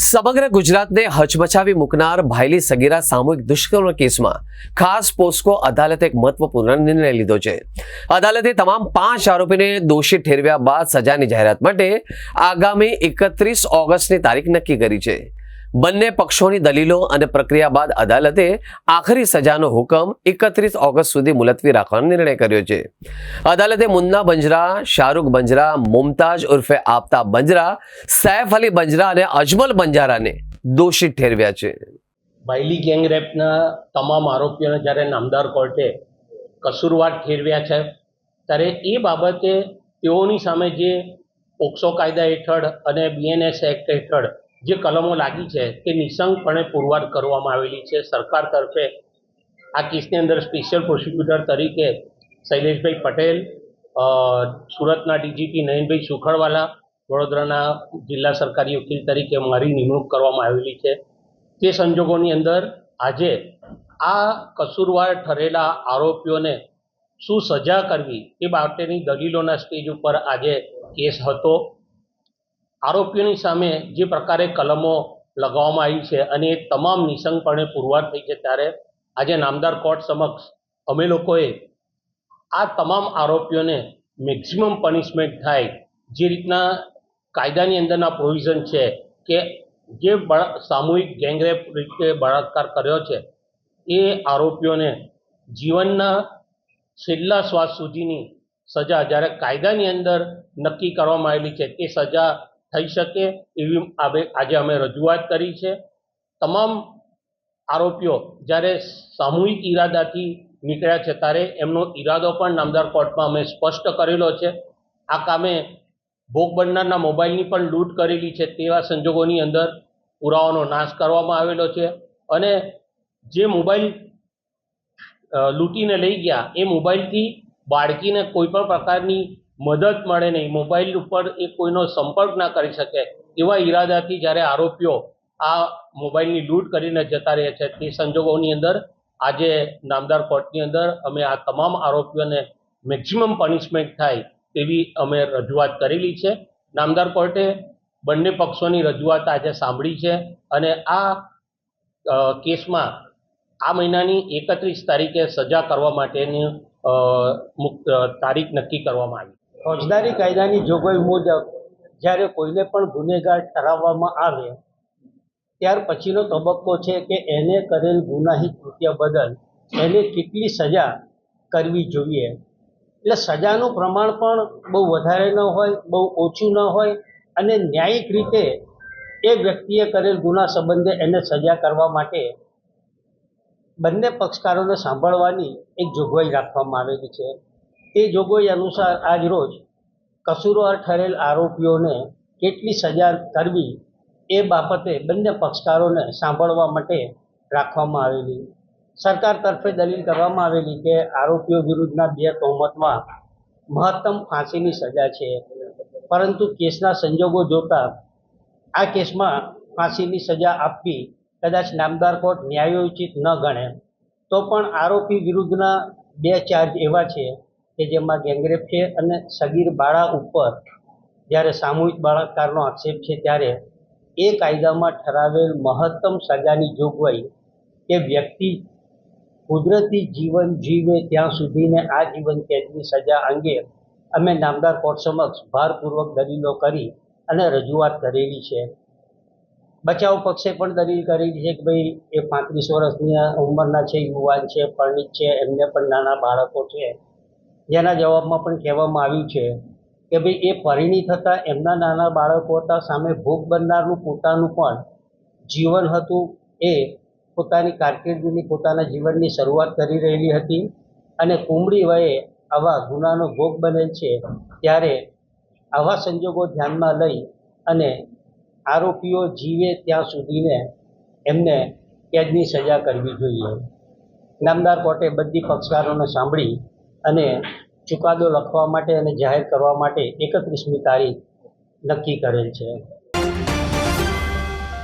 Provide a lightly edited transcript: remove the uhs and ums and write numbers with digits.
સમગ્ર ગુજરાતને હચમચાવી મૂકનાર ભાયલી સગીરા સામૂહિક દુષ્કર્મ કેસમાં ખાસ પોસ્કો અદાલતે એક મહત્વપૂર્ણ નિર્ણય લીધો છે। અદાલતે તમામ 5 આરોપીને દોષી ઠેરવ્યા બાદ સજાની જાહેરાત માટે આગામી 31 ઓગસ્ટની તારીખ નક્કી કરી છે। બંને પક્ષોની દલીલો અને પ્રક્રિયા બાદ અદાલતે આખરી સજાનો હુકમ 31 ઓગસ્ટ સુધી મુલતવી રાખવાનો નિર્ણય કર્યો છે। અદાલતે મુન્ના બંજરા, શાહરુખ બંજરા, મુમતાજ ઉર્ફે આફતાબ બંજરા, સૈફ અલી બંજરા અને અજમલ બંજારાને દોષિત ઠેરવ્યા છે। ભાયલી ગેંગરેપના તમામ આરોપીઓને જ્યારે નામદાર કોર્ટે કસૂરવાર ઠેરવ્યા છે ત્યારે એ બાબતે તેઓની સામે જે પોક્સો કાયદા હેઠળ અને BNS એક્ટ હેઠળ જે કલમો લાગી છે તે નિશંકપણે પુરવાર કરવામાં આવેલી છે। સરકાર તરફે આ કેસની અંદર સ્પેશિયલ પ્રોસિક્યુટર તરીકે શૈલેષભાઈ પટેલ, સુરતના DGP નયનભાઈ સુખડવાલા, વડોદરાના જિલ્લા સરકારી વકીલ તરીકે મારી નિમણૂક કરવામાં આવેલી છે। તે સંજોગોની અંદર આજે આ કસૂરવાર ઠરેલા આરોપીઓને શું સજા કરવી એ બાબતેની દલીલોના સ્ટેજ ઉપર આજે કેસ હતો। આરોપીઓની સામે જે પ્રકારે કલમો લગાવવામાં આવી છે અને એ તમામ નિશંકપણે પુરવાર થઈ છે ત્યારે આજે નામદાર કોર્ટ સમક્ષ અમે લોકોએ આ તમામ આરોપીઓને મેક્સિમમ પનિશમેન્ટ થાય જે રીતના કાયદાની અંદરના પ્રોવિઝન છે કે જે સામૂહિક ગેંગરેપ રીતે બળાત્કાર કર્યો છે એ આરોપીઓને જીવનના છેલ્લા શ્વાસ સુધીની સજા જ્યારે કાયદાની અંદર નક્કી કરવામાં આવેલી છે તે સજા થઈ શકે એવી આજે અમે રજૂઆત કરી છે। તમામ આરોપીઓ જ્યારે સામૂહિક ઈરાદાથી નીકળ્યા છે ત્યારે એમનો ઈરાદો પણ નામદાર કોર્ટમાં અમે સ્પષ્ટ કરેલો છે। આ કામે ભોગ બનનારના મોબાઈલની પણ લૂંટ કરેલી છે તેવા સંજોગોની અંદર પુરાવાનો નાશ કરવામાં આવેલો છે અને જે મોબાઈલ લૂંટીને લઈ ગયા એ મોબાઈલથી બાળકીને કોઈ પણ પ્રકારની મદદ મળે નહીં, મોબાઈલ ઉપર એ કોઈનો સંપર્ક ના કરી શકે એવા ઈરાદાથી જ્યારે આરોપીઓ આ મોબાઈલની લૂંટ કરીને જતા રહે છે તે સંજોગોની અંદર આજે નામદાર કોર્ટની અંદર અમે આ તમામ આરોપીઓને મેક્સિમમ પનિશમેન્ટ થાય તેવી અમે રજૂઆત કરેલી છે। નામદાર કોર્ટે બંને પક્ષોની રજૂઆત આજે સાંભળી છે અને આ કેસમાં આ મહિનાની 31 તારીખે સજા કરવા માટેની તારીખ નક્કી કરવામાં આવી। ફોજદારી કાયદાની જોગવાઈ મુજબ જ્યારે કોઈને પણ ગુનેગાર ઠરાવવામાં આવે ત્યાર પછીનો તબક્કો છે કે એને કરેલ ગુનાહિત કૃત્ય બદલ એને કેટલી સજા કરવી જોઈએ। એટલે સજાનું પ્રમાણ પણ બહુ વધારે ન હોય, બહુ ઓછું ન હોય અને ન્યાયિક રીતે એ વ્યક્તિએ કરેલ ગુના સંબંધે એને સજા કરવા માટે બંને પક્ષકારોને સાંભળવાની એક જોગવાઈ રાખવામાં આવેલી છે। તે જોગવાઈ અનુસાર આજ રોજ કસૂરવાર ઠરેલ આરોપીઓને કેટલી સજા કરવી એ બાબતે બંને પક્ષકારોને સાંભળવા માટે રાખવામાં આવેલી। સરકાર તરફે દલીલ કરવામાં આવેલી કે આરોપીઓ વિરુદ્ધના 2 તહોમતમાં મહત્તમ ફાંસીની સજા છે, પરંતુ કેસના સંજોગો જોતા આ કેસમાં ફાંસીની સજા આપવી કદાચ નામદાર કોર્ટ ન્યાયોચિત ન ગણે તો પણ આરોપી વિરુદ્ધના 2 ચાર્જ એવા છે કે જેમાં ગેંગરેપ છે અને સગીર બાળા ઉપર જ્યારે સામૂહિક બળાત્કારનો આક્ષેપ છે ત્યારે એ કાયદામાં ઠરાવેલ મહત્તમ સજાની જોગવાઈ કે વ્યક્તિ કુદરતી જીવન જીવે ત્યાં સુધીને આ જીવન કેદની સજા અંગે અમે નામદાર કોર્ટ સમક્ષ ભારપૂર્વક દલીલો કરી અને રજૂઆત કરેલી છે। બચાવ પક્ષે પણ દલીલ કરેલી છે કે ભાઈ એ 35 વર્ષની ઉંમરના છે, યુવાન છે, પરિણીત છે, એમને પણ નાના બાળકો છે, જેના જવાબમાં પણ કહેવામાં આવ્યું છે કે ભાઈ એ પરિણીત હતા, એમના નાના બાળકો હતા, સામે ભોગ બનનારનું પોતાનું પણ જીવન હતું, એ પોતાની કારકિર્દીની પોતાના જીવનની શરૂઆત કરી રહેલી હતી અને કુમળી વયે આવા ગુનાનો ભોગ બનેલ છે ત્યારે આવા સંજોગો ધ્યાનમાં લઈ અને આરોપીઓ જીવે ત્યાં સુધીને એમને કેદની સજા કરવી જોઈએ। નામદાર કોર્ટે બધી પક્ષકારોને સાંભળી અને ચુકાદો લખવા માટે અને જાહેર કરવા માટે 31મી તારીખ નક્કી કરેલ છે।